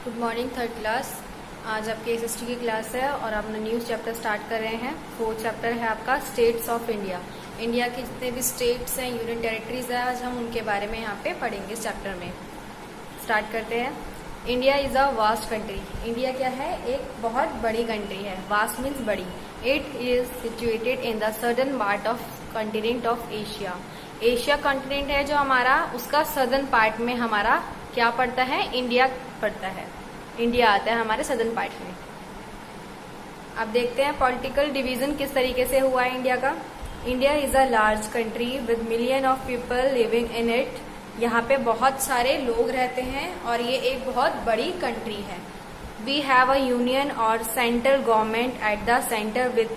Good morning third class. आज आपकी SST की क्लास है और आपने न्यूज़ चैप्टर स्टार्ट कर रहे हैं। फोर्थ चैप्टर है आपका स्टेट्स ऑफ इंडिया। इंडिया के जितने भी स्टेट्स हैं, यूनियन टेरिटरीज हैं, आज हम उनके बारे में यहाँ पे पढ़ेंगे इस चैप्टर में। स्टार्ट करते हैं। India is a vast country. India क्या है? एक बहुत बड़ी कंट्री है। वास्ट मीन्स बड़ी। It is situated in the southern part of continent of Asia. Asia continent है जो हमारा, उसका सदर्न पार्ट में हमारा क्या पड़ता है? इंडिया पड़ता है। इंडिया आता है हमारे सदर्न पार्ट में। अब देखते हैं पॉलिटिकल डिवीजन किस तरीके से हुआ है इंडिया का। India is a large country with million of people living in it. यहाँ पे बहुत सारे लोग रहते हैं और ये एक बहुत बड़ी कंट्री है। वी हैव अ यूनियन और central government at the centre with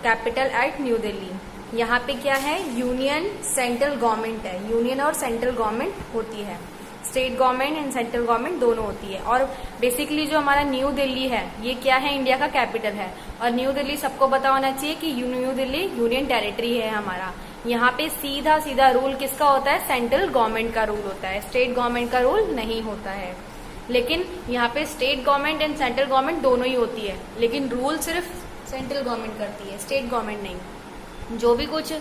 capital eight new Delhi. यहाँ पे क्या है? यूनियन सेंट्रल गवर्नमेंट है। यूनियन और सेंट्रल गवर्नमेंट होती है। State government and central government दोनों होती है। और बेसिकली जो हमारा न्यू दिल्ली है, ये क्या है? इंडिया का कैपिटल है। और न्यू दिल्ली सबको पता होना चाहिए कि न्यू दिल्ली यूनियन टेरिटरी है हमारा। यहाँ पे सीधा सीधा रूल किसका होता है? सेंट्रल गवर्नमेंट का रूल होता है। स्टेट गवर्नमेंट का रूल नहीं होता है। लेकिन यहाँ पे state government and central government दोनों ही होती है, लेकिन रूल सिर्फ सेंट्रल गवर्नमेंट करती है, स्टेट गवर्नमेंट नहीं। जो भी कुछ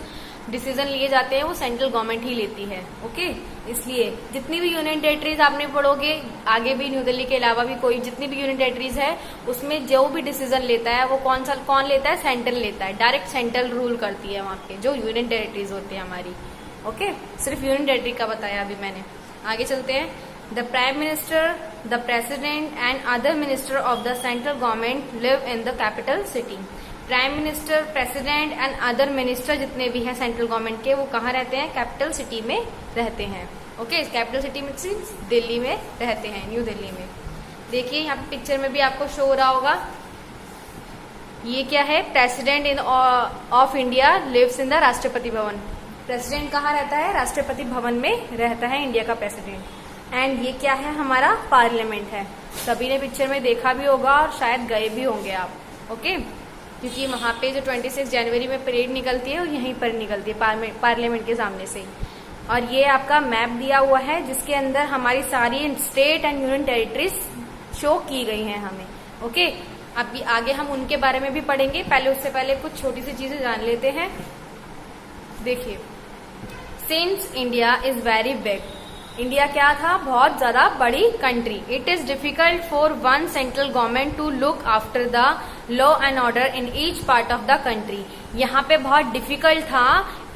डिसीजन लिए जाते हैं वो सेंट्रल गवर्नमेंट ही लेती है। ओके, इसलिए जितनी भी यूनियन टेरिटरीज आपने पढ़ोगे आगे भी, न्यू दिल्ली के अलावा भी कोई जितनी भी यूनियन टेरिटरीज है, उसमें जो भी डिसीजन लेता है वो कौन लेता है? सेंट्रल लेता है। डायरेक्ट सेंट्रल रूल करती है वहां पे जो यूनियन टेरिटरीज होती है हमारी। ओके, सिर्फ यूनियन टेरिटरी का बताया अभी मैंने। आगे चलते हैं। The prime minister, the president and other minister of the central government live in the capital city. Prime minister, president and other minister जितने भी हैं सेंट्रल गवर्नमेंट के, वो कहाँ रहते हैं? कैपिटल सिटी में रहते हैं। ओके, कैपिटल सिटी में दिल्ली में रहते हैं, न्यू दिल्ली में। देखिए यहाँ पे पिक्चर में भी आपको शो हो रहा होगा, ये क्या है? President in of India lives in the Rashtrapati Bhavan. President कहाँ रहता है? राष्ट्रपति भवन में रहता है इंडिया का प्रेसिडेंट। एंड ये क्या है? हमारा पार्लियामेंट है। सभी ने पिक्चर में देखा भी होगा और शायद गए भी होंगे आप। ओके, क्योंकि वहां पे जो 26 जनवरी में परेड निकलती है वो यहीं पर निकलती है, पार्लियामेंट के सामने से। और ये आपका मैप दिया हुआ है जिसके अंदर हमारी सारी state and union territories show की गई हैं हमें। ओके, अभी आगे हम उनके बारे में भी पढ़ेंगे। पहले उससे पहले कुछ छोटी सी चीजें जान लेते हैं। देखिए, since India is very big, India क्या था? बहुत ज्यादा बड़ी country. It is difficult for one central government to look after the law and order in each part of the country. यहाँ पे बहुत डिफिकल्ट था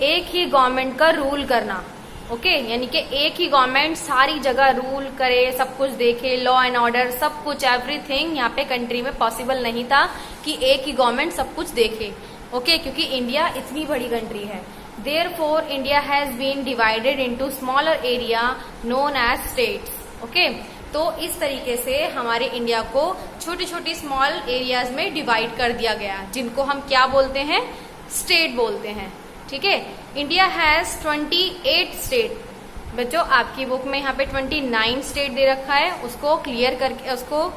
एक ही गवर्नमेंट का रूल करना। ओके, यानी कि एक ही गवर्नमेंट सारी जगह रूल करे, सब कुछ देखे, लॉ एंड ऑर्डर सब कुछ, एवरीथिंग यहाँ पे कंट्री में पॉसिबल नहीं था कि एक ही गवर्नमेंट सब कुछ देखे। ओके, क्योंकि इंडिया इतनी बड़ी कंट्री है। Therefore, India has been divided into smaller area known as states. Okay, तो इस तरीके से हमारे इंडिया को छोटी छोटी स्मॉल एरियाज में डिवाइड कर दिया गया, जिनको हम क्या बोलते हैं? स्टेट बोलते हैं। ठीक है, इंडिया हैज 28 स्टेट। बच्चों, आपकी बुक में यहाँ पे 29 स्टेट दे रखा है, उसको क्लियर करके, उसको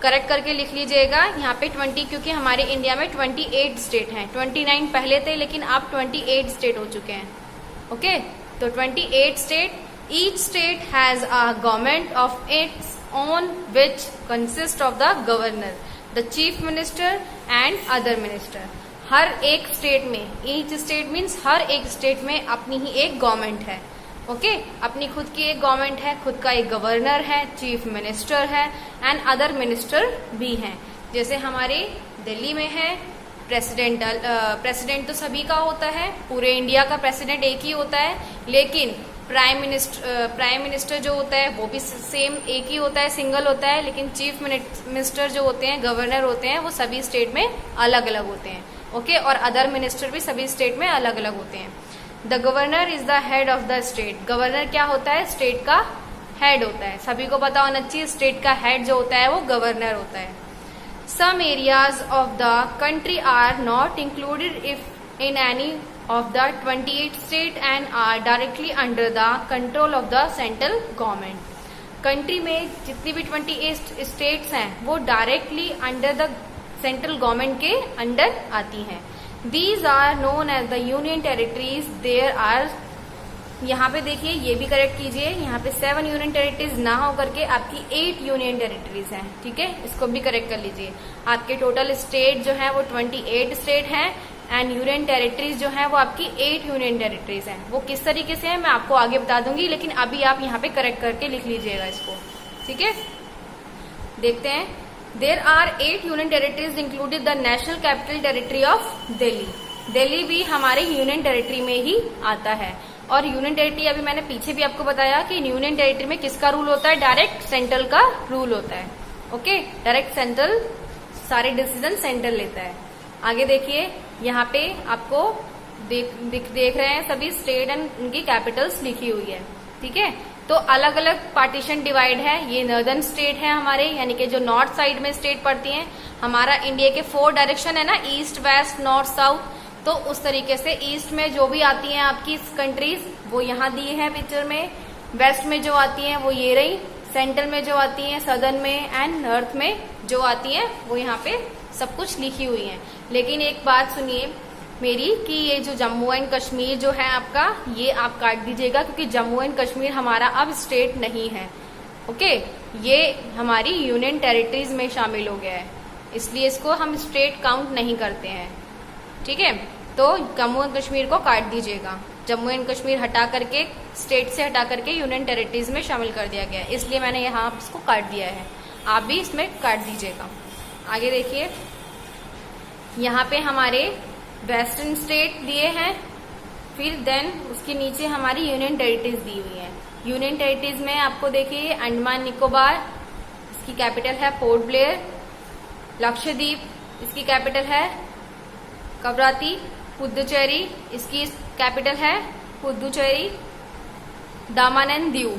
करेक्ट करके लिख लीजिएगा। यहाँ पे 20, क्योंकि हमारे इंडिया में 28 स्टेट हैं। 29 पहले थे, लेकिन अब 28 स्टेट हो चुके हैं। ओके, तो 28 state, each state has a government of its own which consist of the governor, the chief minister and other minister. हर एक स्टेट में, ईच स्टेट मीन्स हर एक स्टेट में अपनी ही एक गवर्नमेंट है। ओके, अपनी खुद की एक गवर्नमेंट है, खुद का एक गवर्नर है, चीफ मिनिस्टर है एंड अदर मिनिस्टर भी हैं। जैसे हमारे दिल्ली में है प्रेसिडेंट तो सभी का होता है, पूरे इंडिया का प्रेसिडेंट एक ही होता है, लेकिन प्राइम मिनिस्टर जो होता है वो भी सेम एक ही होता है, सिंगल होता है। लेकिन चीफ मिनिस्टर जो होते हैं, गवर्नर होते हैं, वो सभी स्टेट में अलग अलग होते हैं। ओके, और अदर मिनिस्टर भी सभी स्टेट में अलग अलग होते हैं। The governor is the head of the state. Governor क्या होता है? स्टेट का हेड होता है। सभी को पता होना चाहिए, स्टेट का हेड जो होता है वो गवर्नर होता है। Some areas of the country are not included if in any of the 28 state and are directly under the control of the central government. Country में जितनी भी 28 स्टेट्स हैं वो directly under the central government के under आती हैं। These are known as the union territories. There are यहाँ पे देखिए ये भी करेक्ट कीजिए, यहाँ पे 7 यूनियन टेरिटरीज ना हो करके आपकी 8 यूनियन टेरिटरीज हैं, ठीक है, इसको भी करेक्ट कर लीजिए। आपके टोटल स्टेट जो है वो 28 स्टेट हैं एंड यूनियन टेरिटरीज जो है वो आपकी 8 यूनियन टेरिटरीज हैं। वो किस तरीके से है मैं आपको आगे बता दूंगी, लेकिन अभी आप यहाँ पे करेक्ट करके लिख लीजिएगा इसको, ठीक है। देखते हैं, there are 8 union territories included the national capital territory of Delhi. Delhi भी हमारे यूनियन टेरिटरी में ही आता है। और यूनियन टेरिटरी अभी मैंने पीछे भी आपको बताया कि यूनियन टेरिटरी में किसका रूल होता है, डायरेक्ट सेंट्रल का रूल होता है। ओके, डायरेक्ट सेंट्रल सारे डिसीजन सेंट्रल लेता है। आगे देखिए, यहाँ पे आपको देख रहे हैं सभी स्टेट एंड उनकी कैपिटल्स लिखी हुई है, ठीक है। तो अलग अलग पार्टीशन डिवाइड है। ये नॉर्दर्न स्टेट है हमारे, यानी कि जो नॉर्थ साइड में स्टेट पड़ती हैं। हमारा इंडिया के 4 डायरेक्शन है ना, ईस्ट, वेस्ट, नॉर्थ, साउथ। तो उस तरीके से ईस्ट में जो भी आती हैं आपकी कंट्रीज वो यहाँ दी है पिक्चर में, वेस्ट में जो आती हैं वो ये रही, सेंट्रल में जो आती हैं सदर्न में, एंड नॉर्थ में जो आती हैं वो यहाँ पे सब कुछ लिखी हुई हैं। लेकिन एक बात सुनिए मेरी कि ये जो जम्मू एंड कश्मीर जो है आपका, ये आप काट दीजिएगा क्योंकि जम्मू एंड कश्मीर हमारा अब स्टेट नहीं है। ओके, ये हमारी यूनियन टेरिटरीज में शामिल हो गया है, इसलिए इसको हम स्टेट काउंट नहीं करते हैं, ठीक है। तो जम्मू एंड कश्मीर को काट दीजिएगा। जम्मू एंड कश्मीर हटा करके, स्टेट से हटा करके यूनियन टेरिटरीज में शामिल कर दिया गया है, इसलिए मैंने यहाँ इसको काट दिया है। आप भी इसमें काट दीजिएगा। आगे देखिए, यहाँ पे हमारे वेस्टर्न स्टेट दिए हैं, फिर देन उसके नीचे हमारी यूनियन टेरिटरीज दी हुई है। यूनियन टेरिटरीज में आपको देखिए अंडमान निकोबार, इसकी कैपिटल है पोर्ट ब्लेयर। लक्षद्वीप, इसकी कैपिटल है कवराती। पुदुचेरी, इसकी कैपिटल है पुदुचेरी। दमन एंड दीव,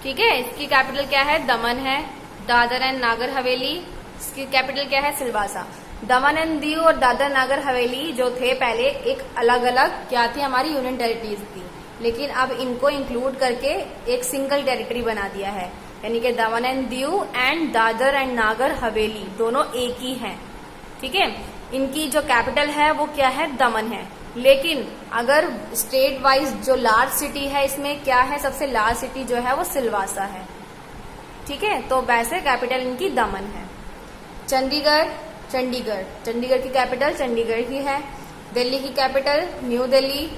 ठीक है, इसकी कैपिटल क्या है, दमन है। दादर एंड नागर हवेली, इसकी कैपिटल क्या है, सिलवासा। दमन एंड दीव और दादर नागर हवेली जो थे पहले एक अलग अलग क्या थी, हमारी यूनियन टेरिटरीज थी, लेकिन अब इनको इंक्लूड करके एक सिंगल टेरिटरी बना दिया है, यानी कि दमन and Diu and Dadar and Nagar Haveli दोनों एक ही हैं, ठीक है। इनकी जो कैपिटल है वो क्या है, दमन है। लेकिन अगर स्टेट वाइज जो लार्ज सिटी है, इसमें क्या है, सबसे लार्ज सिटी जो है वो सिलवासा है, ठीक है। तो वैसे कैपिटल इनकी दमन है। चंडीगढ़, चंडीगढ़ की कैपिटल चंडीगढ़ ही है। दिल्ली की capital new Delhi.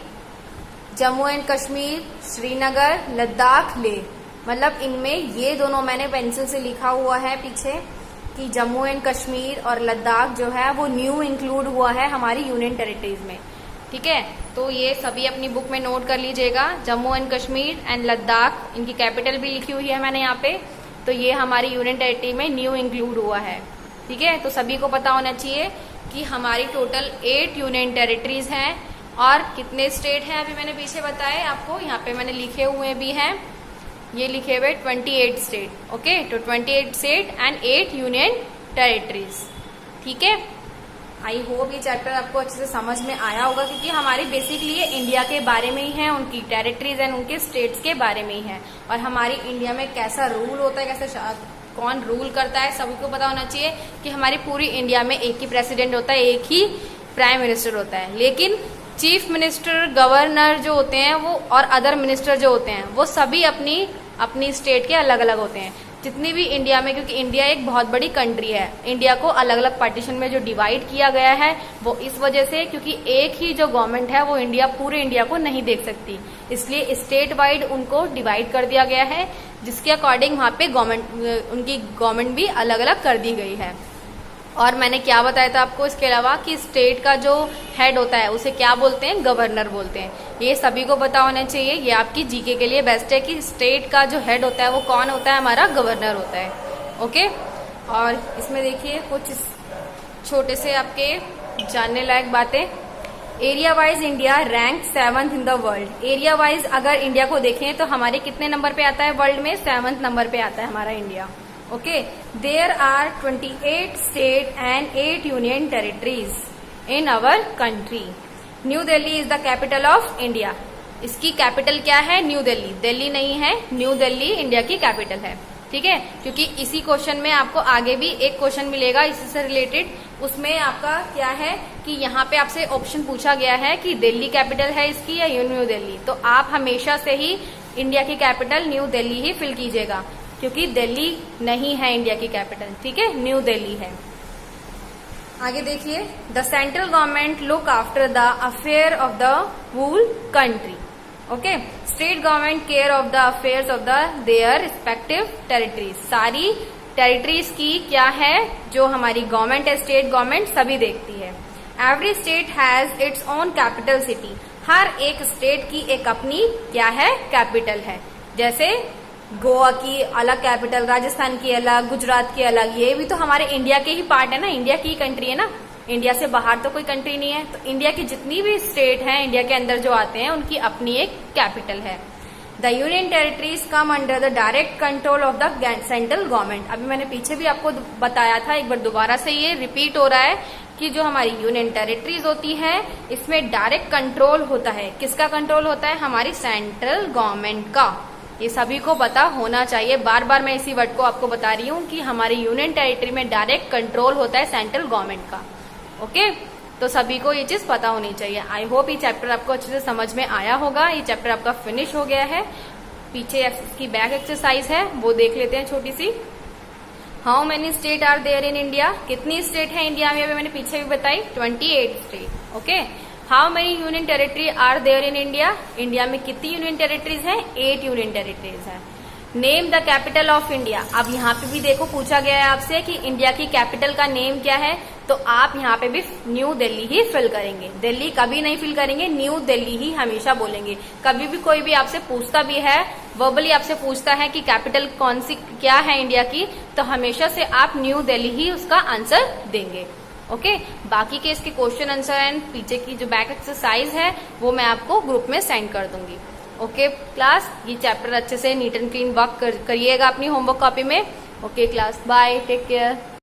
Jammu and Kashmir Srinagar, Ladakh Leh. मतलब इनमें ये दोनों मैंने पेंसिल से लिखा हुआ है पीछे कि जम्मू एंड कश्मीर और लद्दाख जो है वो न्यू इंक्लूड हुआ है हमारी यूनियन टेरिटरीज में, ठीक है। तो ये सभी अपनी बुक में नोट कर लीजिएगा। जम्मू एंड कश्मीर एंड लद्दाख, इनकी कैपिटल भी लिखी हुई है मैंने यहाँ पे। तो ये हमारी यूनियन टेरिटरी में न्यू इंक्लूड हुआ है, ठीक है। तो सभी को पता होना चाहिए कि हमारी टोटल 8 यूनियन टेरिटरीज हैं और कितने स्टेट हैं अभी मैंने पीछे बताए आपको, यहाँ पे मैंने लिखे हुए भी हैं, ये लिखे हुए 28 स्टेट। ओके, तो 28 स्टेट एंड 8 यूनियन टेरिटरीज, ठीक है। आई होप ये चैप्टर आपको अच्छे से समझ में आया होगा, क्योंकि हमारी बेसिकली ये इंडिया के बारे में ही है, उनकी टेरिटरीज एंड उनके स्टेट्स के बारे में ही है, और हमारी इंडिया में कैसा रूल होता है, कैसे कौन रूल करता है, सभी को पता होना चाहिए कि हमारी पूरी इंडिया में एक ही प्रेसिडेंट होता है, एक ही प्राइम मिनिस्टर होता है। लेकिन चीफ मिनिस्टर, गवर्नर जो होते हैं वो और अदर मिनिस्टर जो होते हैं वो सभी अपनी स्टेट के अलग अलग होते हैं। जितनी भी इंडिया में, क्योंकि इंडिया एक बहुत बड़ी कंट्री है, इंडिया को अलग अलग पार्टीशन में जो डिवाइड किया गया है वो इस वजह से क्योंकि एक ही जो गवर्नमेंट है वो पूरे इंडिया को नहीं देख सकती, इसलिए स्टेट वाइड उनको डिवाइड कर दिया गया है, जिसके अकॉर्डिंग वहाँ पे उनकी गवर्नमेंट भी अलग अलग कर दी गई है। और मैंने क्या बताया था आपको इसके अलावा कि स्टेट का जो हेड होता है उसे क्या बोलते हैं, गवर्नर बोलते हैं। ये सभी को पता होना चाहिए, ये आपकी जीके के लिए बेस्ट है कि स्टेट का जो हेड होता है वो कौन होता है, हमारा गवर्नर होता है। ओके, और इसमें देखिए कुछ छोटे से आपके जानने लायक बातें। Area wise India rank 7th in the world. Area wise अगर इंडिया को देखें तो हमारे कितने नंबर पे आता है वर्ल्ड में, 7th नंबर पे आता है हमारा India. Okay, there are 28 state and 8 union territories in our country. New Delhi is the capital of India. इसकी कैपिटल क्या है, न्यू दिल्ली। दिल्ली नहीं है, न्यू दिल्ली इंडिया की कैपिटल है, ठीक है। क्योंकि इसी क्वेश्चन में आपको आगे भी एक क्वेश्चन मिलेगा इसी से रिलेटेड उसमें आपका क्या है कि यहाँ पे आपसे ऑप्शन पूछा गया है कि दिल्ली कैपिटल है इसकी या न्यू दिल्ली, तो आप हमेशा से ही इंडिया की कैपिटल न्यू दिल्ली ही फिल कीजिएगा, क्योंकि दिल्ली नहीं है इंडिया की कैपिटल, ठीक है, न्यू दिल्ली है। आगे देखिए, the central government look after the affair of the whole country. Okay, state government care of the affairs of the their respective territories. सारी टेरिटरीज की क्या है, जो हमारी गवर्नमेंट है, स्टेट गवर्नमेंट सभी देखती है। Every state has its own capital city. हर एक स्टेट की एक अपनी क्या है, कैपिटल है। जैसे गोवा की अलग कैपिटल, राजस्थान की अलग, गुजरात की अलग, ये भी तो हमारे इंडिया के ही पार्ट है ना, इंडिया की कंट्री है ना, इंडिया से बाहर तो कोई कंट्री नहीं है। तो इंडिया की जितनी भी स्टेट हैं, इंडिया के अंदर जो आते हैं, उनकी अपनी एक कैपिटल है। The union territories come under the direct control of the central government. अभी मैंने पीछे भी आपको बताया था, एक बार दोबारा से ये रिपीट हो रहा है कि जो हमारी यूनियन टेरिटरीज होती है, इसमें डायरेक्ट कंट्रोल होता है। किसका कंट्रोल होता है, हमारी सेंट्रल गवर्नमेंट का। ये सभी को पता होना चाहिए, बार बार मैं इसी वर्ड को आपको बता रही हूँ कि हमारी यूनियन टेरिटरी में डायरेक्ट कंट्रोल होता है सेंट्रल गवर्नमेंट का। ओके, तो सभी को ये चीज पता होनी चाहिए। आई होप ये चैप्टर आपको अच्छे से समझ में आया होगा। ये चैप्टर आपका फिनिश हो गया है। पीछे इसकी बैक एक्सरसाइज है, वो देख लेते हैं छोटी सी। How many state are there in India. कितनी स्टेट है इंडिया में, अभी मैंने पीछे भी बताई, 28 state. Okay, how many union territory are there in India. India में कितनी यूनियन टेरिटरीज हैं, 8 यूनियन टेरिटरीज हैं। Name the capital of India. अब यहाँ पे भी देखो पूछा गया है आपसे कि इंडिया की कैपिटल का नेम क्या है, तो आप यहाँ पे भी न्यू दिल्ली ही फिल करेंगे। दिल्ली कभी नहीं फिल करेंगे, न्यू दिल्ली ही हमेशा बोलेंगे। कभी भी कोई भी आपसे पूछता भी है, वर्बली आपसे पूछता है कि कैपिटल कौन सी क्या है इंडिया की, तो हमेशा से आप न्यू दिल्ली ही उसका आंसर देंगे। ओके, बाकी के इसके क्वेश्चन आंसर एंड पीछे की जो बैक एक्सरसाइज है वो मैं आपको ग्रुप में सेंड कर दूंगी। ओके क्लास, ये चैप्टर अच्छे से नीट एंड क्लीन वर्क करिएगा अपनी होमवर्क कॉपी में। Okay class, bye, take care.